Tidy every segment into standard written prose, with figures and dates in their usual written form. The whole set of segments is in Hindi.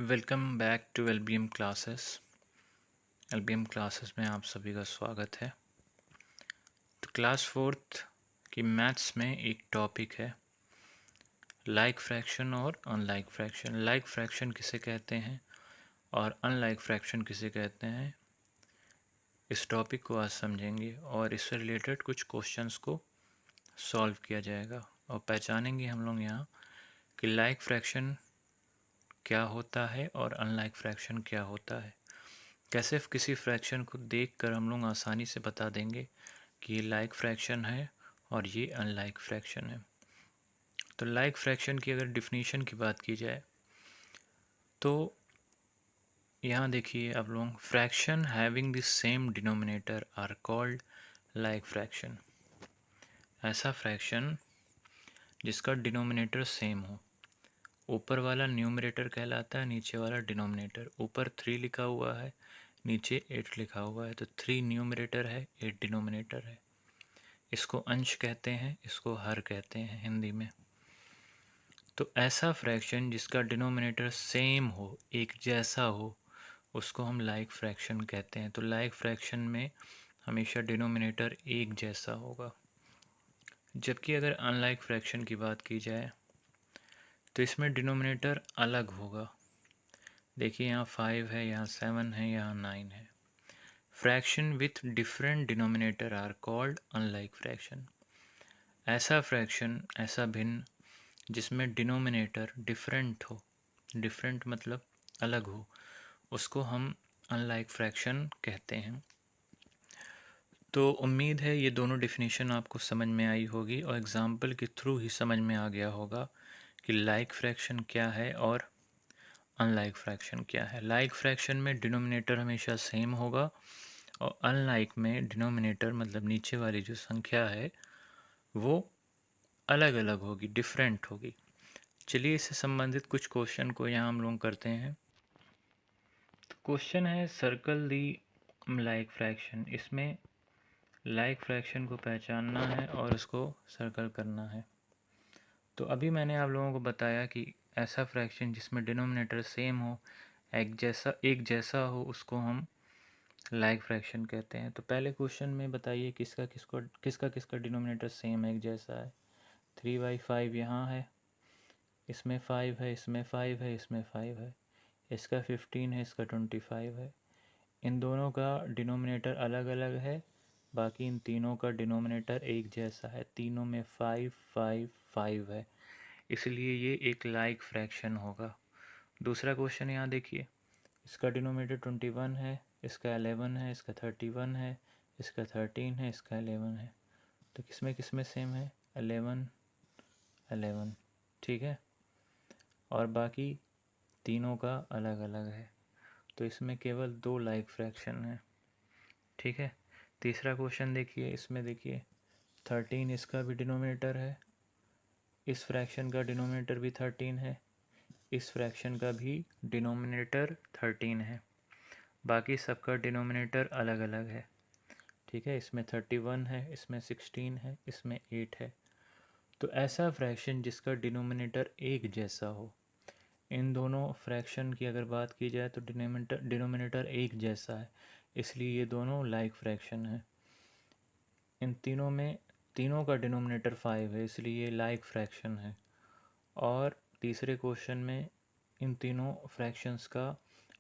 Welcome back to LBM classes. LBM classes में आप सभी का स्वागत है। तो क्लास फोर्थ की मैथ्स में एक टॉपिक है लाइक फ्रैक्शन और अनलाइक फ्रैक्शन। लाइक फ्रैक्शन किसे कहते हैं और अनलाइक फ्रैक्शन किसे कहते हैं, इस टॉपिक को आज समझेंगे और इससे रिलेटेड कुछ क्वेश्चंस को सॉल्व किया जाएगा और पहचानेंगे हम लोग यहाँ कि लाइक फ्रैक्शन क्या होता है और अनलाइक फ्रैक्शन क्या होता है। कैसे किसी फ्रैक्शन को देखकर हम लोग आसानी से बता देंगे कि ये लाइक फ्रैक्शन है और ये अनलाइक फ्रैक्शन है। तो लाइक फ्रैक्शन की अगर डिफिनीशन की बात की जाए तो यहाँ देखिए आप लोग, fraction having the same denominator are called like fraction. ऐसा फ्रैक्शन जिसका डिनोमिनेटर सेम हो, ऊपर वाला न्यूमरेटर कहलाता है, नीचे वाला डिनोमिनेटर। ऊपर 3 लिखा हुआ है, नीचे 8 लिखा हुआ है, तो 3 न्यूमरेटर है, 8 डिनोमिनेटर है। इसको अंश कहते हैं, इसको हर कहते हैं हिंदी में। तो ऐसा फ्रैक्शन जिसका डिनोमिनेटर सेम हो, एक जैसा हो, उसको हम लाइक फ्रैक्शन कहते हैं। तो लाइक फ्रैक्शन में हमेशा डिनोमिनेटर एक जैसा होगा। जबकि अगर अनलाइक फ्रैक्शन की बात की जाए तो इसमें डिनोमिनेटर अलग होगा। देखिए यहाँ 5 है, यहाँ 7 है, यहाँ 9 है। Fraction with different denominator are called unlike fraction. ऐसा फ्रैक्शन, ऐसा भिन्न जिसमें डिनोमिनेटर डिफरेंट हो, डिफरेंट मतलब अलग हो, उसको हम अनलाइक फ्रैक्शन कहते हैं। तो उम्मीद है ये दोनों डिफिनीशन आपको समझ में आई होगी और एग्जाम्पल के थ्रू ही समझ में आ गया होगा कि लाइक फ्रैक्शन क्या है और अनलाइक फ्रैक्शन क्या है। लाइक फ्रैक्शन में डिनोमिनेटर हमेशा सेम होगा और अनलाइक में डिनोमिनेटर मतलब नीचे वाली जो संख्या है वो अलग अलग होगी, डिफरेंट होगी। चलिए इससे संबंधित कुछ क्वेश्चन को यहाँ हम लोग करते हैं। तो क्वेश्चन है सर्कल दी लाइक फ्रैक्शन। इसमें लाइक फ्रैक्शन को पहचानना है और उसको सर्कल करना है। तो अभी मैंने आप लोगों को बताया कि ऐसा फ्रैक्शन जिसमें डिनोमिनेटर सेम हो, एक जैसा हो, उसको हम लाइक फ्रैक्शन कहते हैं। तो पहले क्वेश्चन में बताइए किसका किसका डिनोमिनेटर सेम है, एक जैसा है। 3/5 यहाँ है, इसमें 5 है, इसमें 5 है, इसमें 5 है, इसका 15 है, इसका 25 है। इन दोनों का डिनोमिनेटर अलग अलग है, बाकी इन तीनों का डिनोमिनेटर एक जैसा है। तीनों में 5 5 5 है, इसलिए ये एक लाइक फ्रैक्शन होगा। दूसरा क्वेश्चन यहाँ देखिए, इसका डिनोमिनेटर 21 है, इसका 11 है, इसका 31 है, इसका 13 है, इसका 11 है। तो किसमें सेम है? 11 11, ठीक है। और बाकी तीनों का अलग अलग है, तो इसमें केवल 2 लाइक फ्रैक्शन है, ठीक है। तीसरा क्वेश्चन देखिए, इसमें देखिए 13 इसका भी डिनोमिनेटर है, इस फ्रैक्शन का डिनोमिनेटर भी 13 है, इस फ्रैक्शन का भी डिनोमिनेटर 13 है, बाकी सबका डिनोमिनेटर अलग अलग है, ठीक है। इसमें 31 है, इसमें 16 है, इसमें 8 है। तो ऐसा फ्रैक्शन जिसका डिनोमिनेटर एक जैसा हो, इन दोनों फ्रैक्शन की अगर बात की जाए तो डिनोमिनेटर एक जैसा है, इसलिए ये दोनों लाइक फ्रैक्शन है। इन तीनों का डिनोमिनेटर 5 है, इसलिए ये लाइक फ्रैक्शन है। और तीसरे क्वेश्चन में इन तीनों फ्रैक्शंस का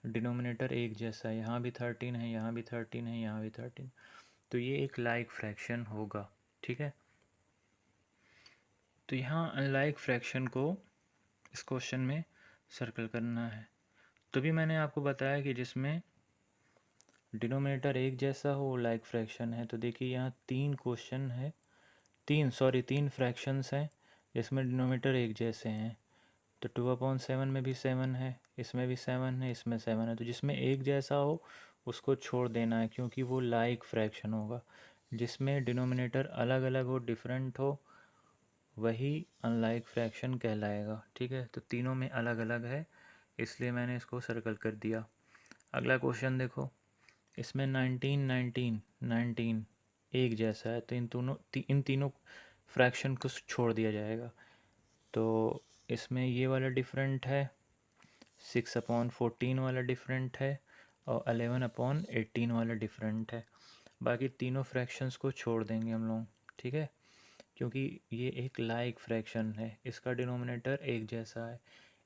डिनोमिनेटर एक जैसा है, यहाँ भी 13 है, यहाँ भी 13 है, यहाँ भी 13, तो ये एक लाइक फ्रैक्शन होगा, ठीक है। तो यहाँ अनलाइक फ्रैक्शन को इस क्वेश्चन में सर्कल करना है। तो भी मैंने आपको बताया कि जिसमें डिनोमिनेटर एक जैसा हो वो लाइक फ्रैक्शन है। तो देखिए यहाँ तीन फ्रैक्शंस हैं जिसमें डिनोमिनेटर एक जैसे हैं। तो 2/7 में भी 7 है, इसमें भी 7 है, इसमें 7 है। तो जिसमें एक जैसा हो उसको छोड़ देना है, क्योंकि वो लाइक फ्रैक्शन होगा। जिसमें डिनोमिनेटर अलग अलग हो, डिफरेंट हो, वही अनलाइक फ्रैक्शन कहलाएगा, ठीक है। तो तीनों में अलग अलग है, इसलिए मैंने इसको सर्कल कर दिया। अगला क्वेश्चन देखो, इसमें 19 एक जैसा है, तो इन तीनों फ्रैक्शन को छोड़ दिया जाएगा। तो इसमें ये वाला डिफरेंट है, 6/14 वाला डिफरेंट है और 11/18 वाला डिफरेंट है। बाकी तीनों फ्रैक्शंस को छोड़ देंगे हम लोग, ठीक है, क्योंकि ये एक लाइक फ्रैक्शन है, इसका डिनोमिनेटर एक जैसा है।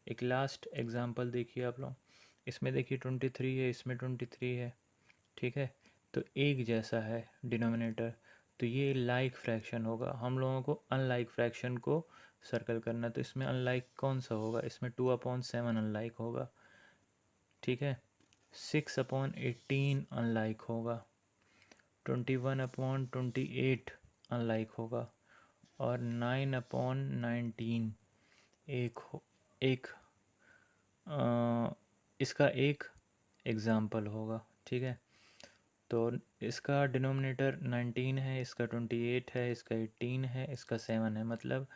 एक लास्ट एग्जांपल देखिए आप लोग, इसमें देखिए 23 है, इसमें 23 है, ठीक है, तो एक जैसा है डिनोमिनेटर, तो ये लाइक फ्रैक्शन होगा। हम लोगों को अनलाइक फ्रैक्शन को सर्कल करना, तो इसमें अनलाइक कौन सा होगा, इसमें 2/7 अनलाइक होगा, ठीक है। 6/18 अनलाइक होगा, 21/28 अनलाइक होगा और 9/19 एक इसका एक एग्ज़ाम्पल होगा, ठीक है। तो इसका डिनोमिनेटर 19 है, इसका 28 है, इसका 18 है, इसका 7 है, मतलब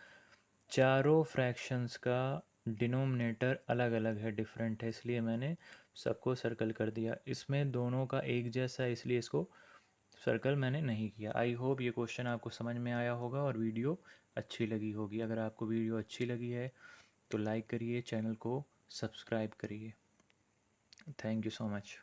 चारों फ्रैक्शंस का डिनोमिनेटर अलग अलग है, डिफरेंट है, इसलिए मैंने सबको सर्कल कर दिया। इसमें दोनों का एक जैसा है, इसलिए इसको सर्कल मैंने नहीं किया। आई होप ये क्वेश्चन आपको समझ में आया होगा और वीडियो अच्छी लगी होगी। अगर आपको वीडियो अच्छी लगी है तो लाइक करिए, चैनल को सब्सक्राइब करिए। Thank you so much.